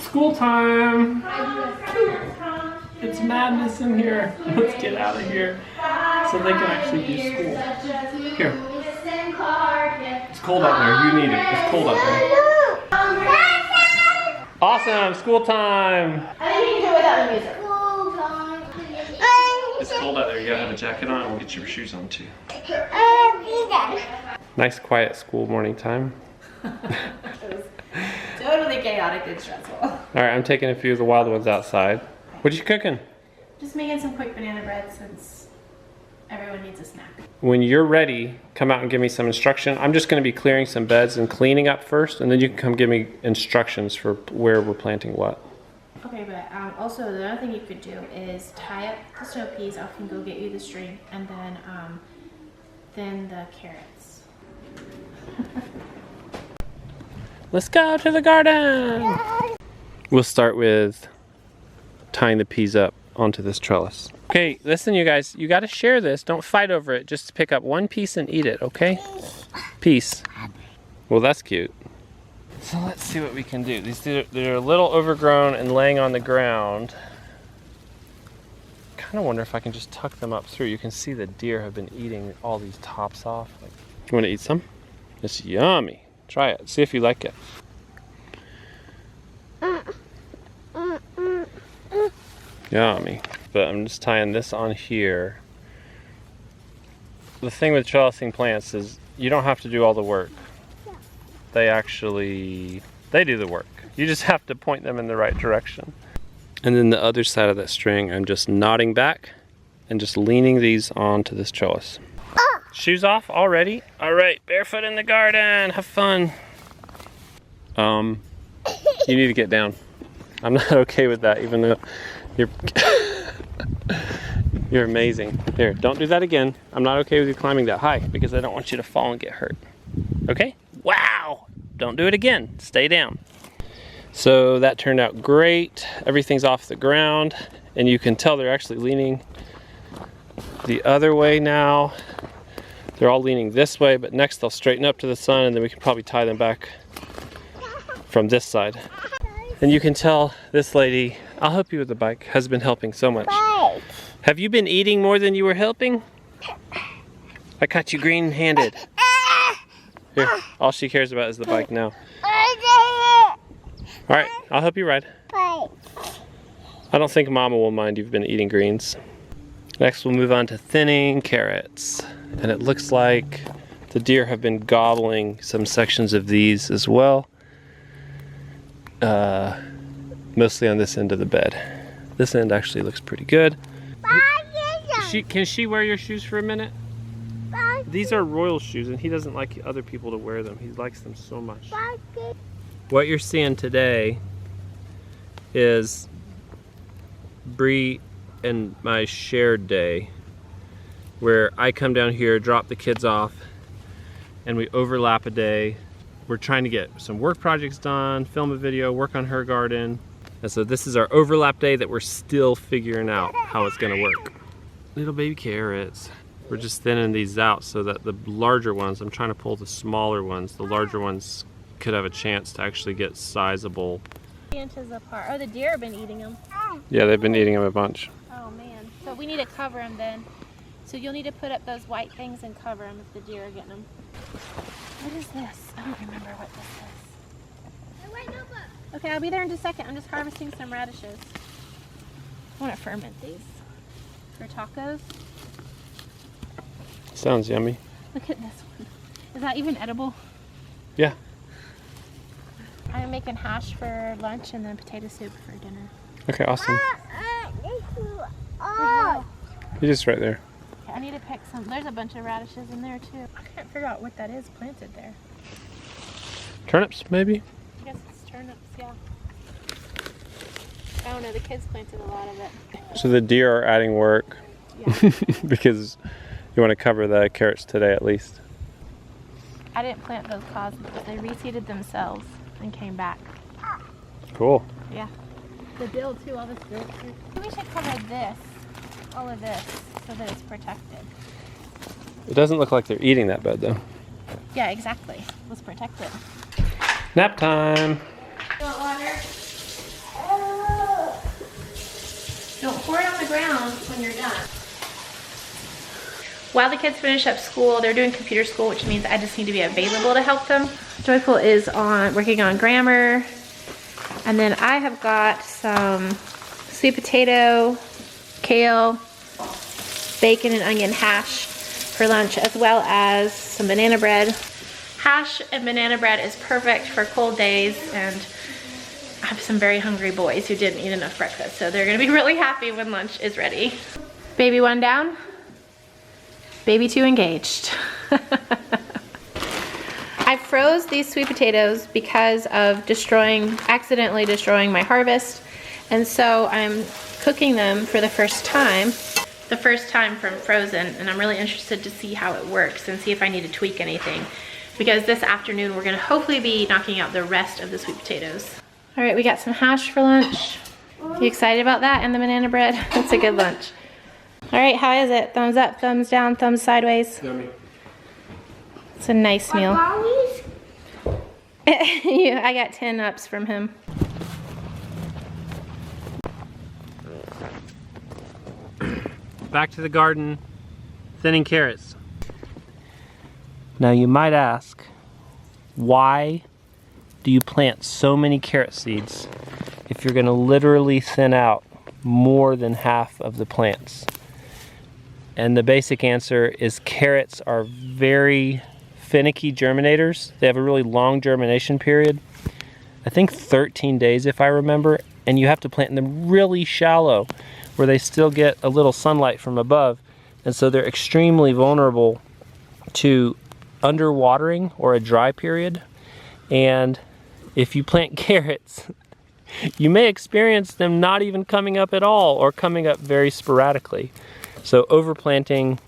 School time! It's madness in here. Let's get out of here so they can actually do school. Here. It's cold out there. You need it. It's cold out there. Awesome! School time! I think you can do it without the music. It's cold out there. You gotta have a jacket on and we'll get your shoes on too. Nice quiet school morning time. It was totally chaotic and stressful. Alright, I'm taking a few of the wild ones outside. What are you cooking? Just making some quick banana bread since everyone needs a snack. When you're ready, come out and give me some instruction. I'm just going to be clearing some beds and cleaning up first, and then you can come give me instructions for where we're planting what. Okay, but also the other thing you could do is tie up the snow peas. I can go get you the string, and then the carrots. Let's go to the garden. We'll start with tying the peas up onto this trellis. Okay, listen you guys, you got to share this. Don't fight over it. Just pick up one piece and eat it, okay? Piece. Well, that's cute. So let's see what we can do. They're a little overgrown and laying on the ground. Kind of wonder if I can just tuck them up through. You can see the deer have been eating all these tops off. You want to eat some? It's yummy. Try it. See if you like it. Yummy. But I'm just tying this on here. The thing with trellising plants is you don't have to do all the work. They do the work. You just have to point them in the right direction. And then the other side of that string, I'm just knotting back and just leaning these onto this trellis. Shoes off already? All right, barefoot in the garden, have fun. You need to get down. I'm not okay with that, even though you're amazing. Here, don't do that again. I'm not okay with you climbing that high because I don't want you to fall and get hurt. Okay? Wow! Don't do it again. Stay down. So that turned out great. Everything's off the ground, and you can tell they're actually leaning the other way now. They're all leaning this way, but next they'll straighten up to the sun, and then we can probably tie them back from this side. And you can tell this lady, I'll help you with the bike, has been helping so much. Bike. Have you been eating more than you were helping? I caught you green-handed. Here, all she cares about is the bike now. All right, I'll help you ride. I don't think Mama will mind you've been eating greens. Next, we'll move on to thinning carrots. And it looks like the deer have been gobbling some sections of these as well. Mostly on this end of the bed. This end actually looks pretty good. Can she wear your shoes for a minute? These are Royal shoes, and he doesn't like other people to wear them. He likes them so much. What you're seeing today is Bree and my shared day, where I come down here, drop the kids off, and we overlap a day. We're trying to get some work projects done, film a video, work on her garden. And so this is our overlap day that we're still figuring out how it's gonna work. Little baby carrots. We're just thinning these out so that the larger ones, I'm trying to pull the smaller ones, the larger ones could have a chance to actually get sizable. Inches apart. Oh, the deer have been eating them. Yeah, they've been eating them a bunch. Oh man. So we need to cover them then. So you'll need to put up those white things and cover them if the deer are getting them. What is this? I don't remember what this is. Okay, I'll be there in just a second. I'm just harvesting some radishes. I want to ferment these for tacos. Sounds yummy. Look at this one. Is that even edible? Yeah. I'm making hash for lunch and then potato soup for dinner. Okay, awesome. Oh. You're just right there. Okay, I need to pick some. There's a bunch of radishes in there too. I can't figure out what that is planted there. Turnips, maybe? I guess it's turnips, yeah. I don't know, the kids planted a lot of it. So the deer are adding work. Yeah. Because you want to cover the carrots today at least. I didn't plant those cosmos. They reseeded themselves and came back. Cool. Yeah. The dill too, all this dill too. We should cover this, all of this, so that it's protected. It doesn't look like they're eating that bed though. Yeah, exactly. Let's protect it. Nap time. You want water? ground when you're done. While the kids finish up school, they're doing computer school, which means I just need to be available to help them. Joyful is working on grammar. And then I have got some sweet potato, kale, bacon and onion hash for lunch, as well as some banana bread. Hash and banana bread is perfect for cold days, and I have some very hungry boys who didn't eat enough breakfast, so they're gonna be really happy when lunch is ready. Baby one down, baby two engaged. I froze these sweet potatoes because of accidentally destroying my harvest, and so I'm cooking them for the first time from frozen, and I'm really interested to see how it works and see if I need to tweak anything, because this afternoon we're gonna hopefully be knocking out the rest of the sweet potatoes. All right, we got some hash for lunch. You excited about that and the banana bread? That's a good lunch. All right, how is it? Thumbs up, thumbs down, thumbs sideways? Yummy. It's a nice meal. Yeah, I got 10 ups from him. Back to the garden, thinning carrots. Now you might ask, why do you plant so many carrot seeds if you're gonna literally thin out more than half of the plants? And the basic answer is carrots are very finicky germinators. They have a really long germination period. I think 13 days if I remember, and you have to plant them really shallow where they still get a little sunlight from above, and so they're extremely vulnerable to underwatering or a dry period. And if you plant carrots, you may experience them not even coming up at all or coming up very sporadically. So overplanting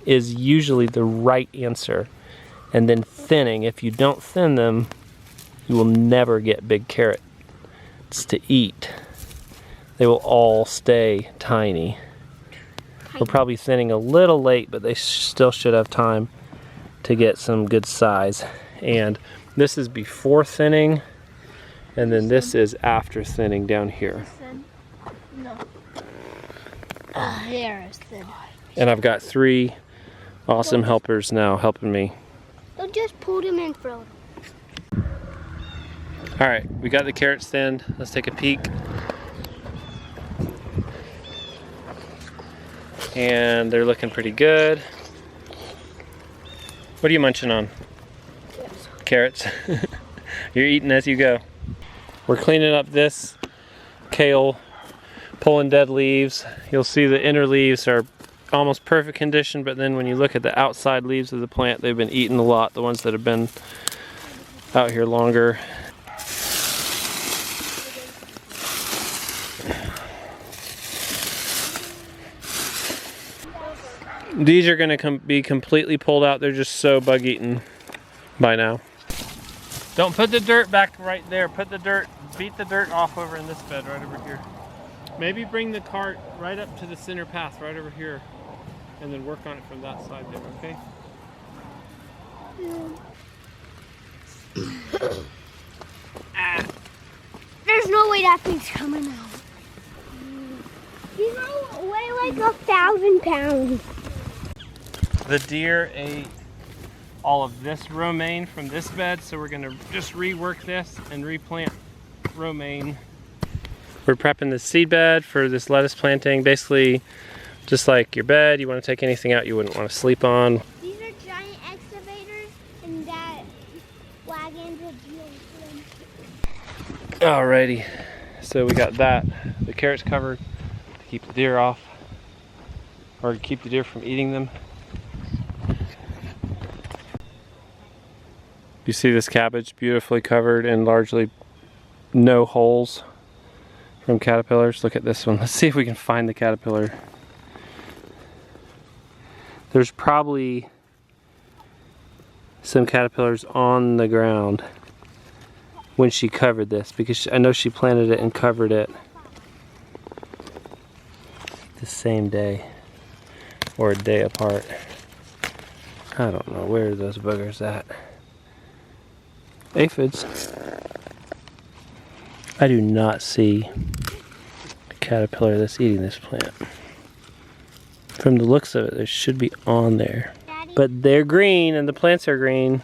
is usually the right answer. And then thinning, if you don't thin them, you will never get big carrots to eat. They will all stay tiny. We're probably thinning a little late, but they still should have time to get some good size. And this is before thinning, and then this is after thinning down here. No. There is thin. And I've got 3 awesome helpers now helping me. Don't just pull them in, Frodo. All right, we got the carrots thinned. Let's take a peek. And they're looking pretty good. What are you munching on? Carrots. You're eating as you go. We're cleaning up this kale, pulling dead leaves. You'll see the inner leaves are almost perfect condition, but then when you look at the outside leaves of the plant, they've been eaten a lot, the ones that have been out here longer. These are going to be completely pulled out. They're just so bug eaten by now. Don't put the dirt back right there. Beat the dirt off over in this bed right over here. Maybe bring the cart right up to the center path right over here and then work on it from that side there, okay? There's no way that thing's coming out. These weigh like 1,000 pounds. The deer ate all of this romaine from this bed, so we're gonna just rework this and replant romaine. We're prepping the seed bed for this lettuce planting. Basically, just like your bed, you want to take anything out you wouldn't want to sleep on. These are giant excavators, and that wagon's a GM. Alrighty, so we got that. The carrots covered to keep the deer off, or to keep the deer from eating them. You see this cabbage beautifully covered and largely no holes from caterpillars. Look at this one. Let's see if we can find the caterpillar. There's probably some caterpillars on the ground when she covered this, because I know she planted it and covered it the same day or a day apart. I don't know where are those buggers at. Aphids. I do not see a caterpillar that's eating this plant. From the looks of it, it should be on there. Daddy? But they're green and the plants are green.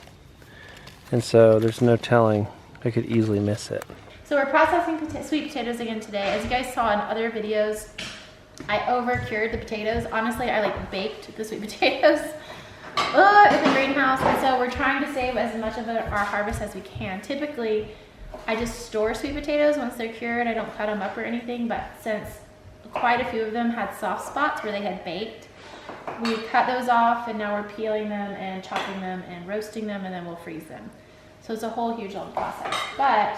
And so there's no telling. I could easily miss it. So we're processing sweet potatoes again today. As you guys saw in other videos, I over-cured the potatoes. Honestly, I like baked the sweet potatoes in the greenhouse. And so we're trying to save as much of our harvest as we can. Typically, I just store sweet potatoes once they're cured. I don't cut them up or anything, but since quite a few of them had soft spots where they had baked, we cut those off and now we're peeling them and chopping them and roasting them, and then we'll freeze them. So it's a whole huge long process, but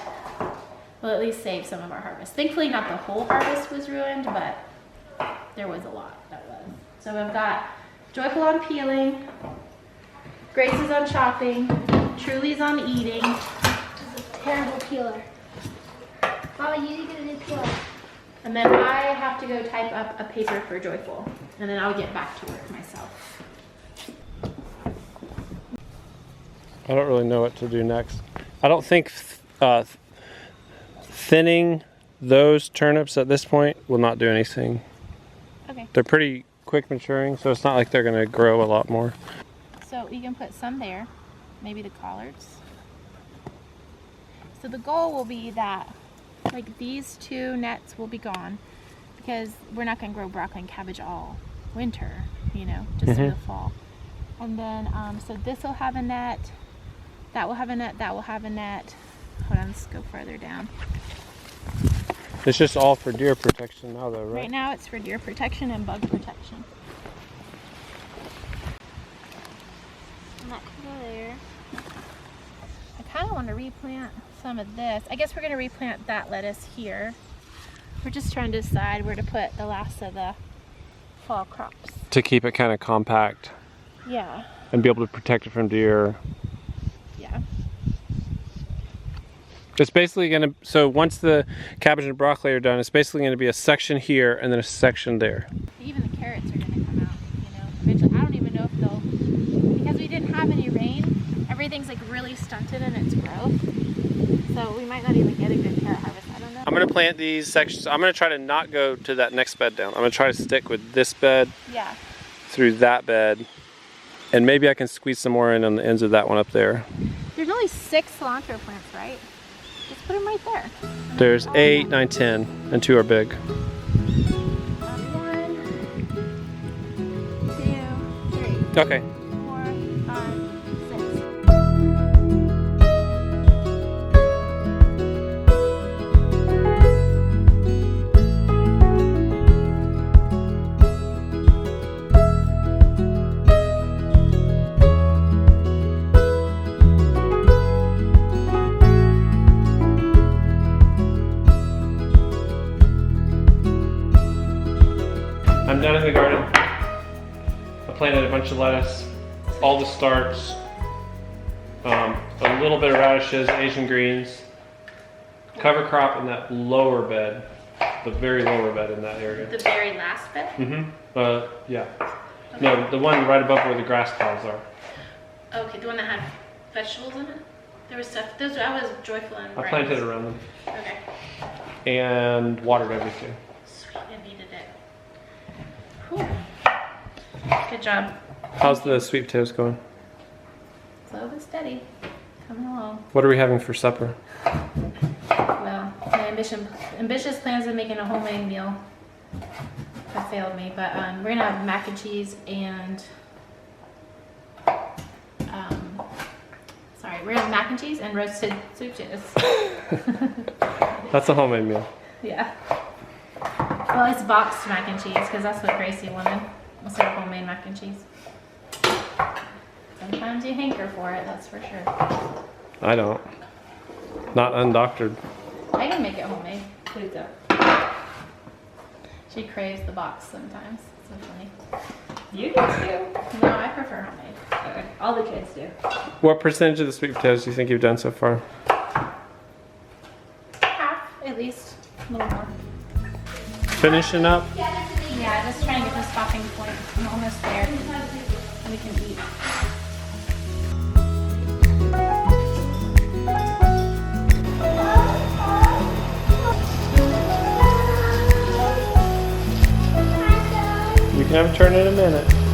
we'll at least save some of our harvest. Thankfully, not the whole harvest was ruined, but there was a lot that was. So I've got Joyful on peeling, Grace is on chopping, Truly's on eating. This is a terrible peeler. Mama, you need to get a new peeler. And then I have to go type up a paper for Joyful, and then I'll get back to work myself. I don't really know what to do next. I don't think thinning those turnips at this point will not do anything. Okay. They're pretty quick maturing, so it's not like they're going to grow a lot more. So you can put some there, maybe the collards. So the goal will be that like these two nets will be gone because we're not going to grow broccoli and cabbage all winter, you know, just through the fall. And then, so this will have a net, that will have a net, that will have a net. Hold on, let's go further down. It's just all for deer protection now though, right? Right now it's for deer protection and bug protection. And that can go there. I kind of want to replant some of this. I guess we're going to replant that lettuce here. We're just trying to decide where to put the last of the fall crops. To keep it kind of compact Yeah. and be able to protect it from deer. Yeah. It's basically going to, so once the cabbage and broccoli are done, it's basically going to be a section here and then a section there. Even the carrots are going to come out, you know, eventually. I don't even know if they'll, because we didn't have any rain, everything's like really stunted in its growth. So we might not even get a good carrot harvest. I don't know. I'm going to plant these sections. I'm going to try to not go to that next bed down. I'm going to try to stick with this bed through that bed. And maybe I can squeeze some more in on the ends of that one up there. There's only 6 cilantro plants, right? Just put them right there. There's 8, 9, 10, and 2 are big. 1, 2, 3, Okay. 4, 5, 6. I'm done in the garden. I planted a bunch of lettuce, all the starts, a little bit of radishes, Asian greens, cover crop in that lower bed, the very lower bed in that area. The very last bed? Yeah. No, the one right above where the grass piles are. Okay, the one that had vegetables in it? There was stuff, those, I was Joyful and I planted around them Okay. and watered everything. Sweet, I needed it. Whew. Good job. How's the sweet potatoes going? Slow but steady. Coming along. What are we having for supper? Well, my ambitious plans of making a homemade meal have failed me, but we're gonna have mac and cheese and we're gonna have mac and cheese and roasted sweet potatoes. That's a homemade meal. Yeah. Well, it's boxed mac and cheese because that's what Gracie wanted instead of homemade mac and cheese. Sometimes you hanker for it, that's for sure. I don't. Not undoctored. I can make it homemade. Please don't. She craves the box sometimes. It's so funny. You do too. No, I prefer homemade. Okay. All the kids do. What percentage of the sweet potatoes do you think you've done so far? Half, at least. A little more. Finishing up? Yeah, just trying to get the stopping point. I'm almost there. And we can eat. You You haven't turned in a minute.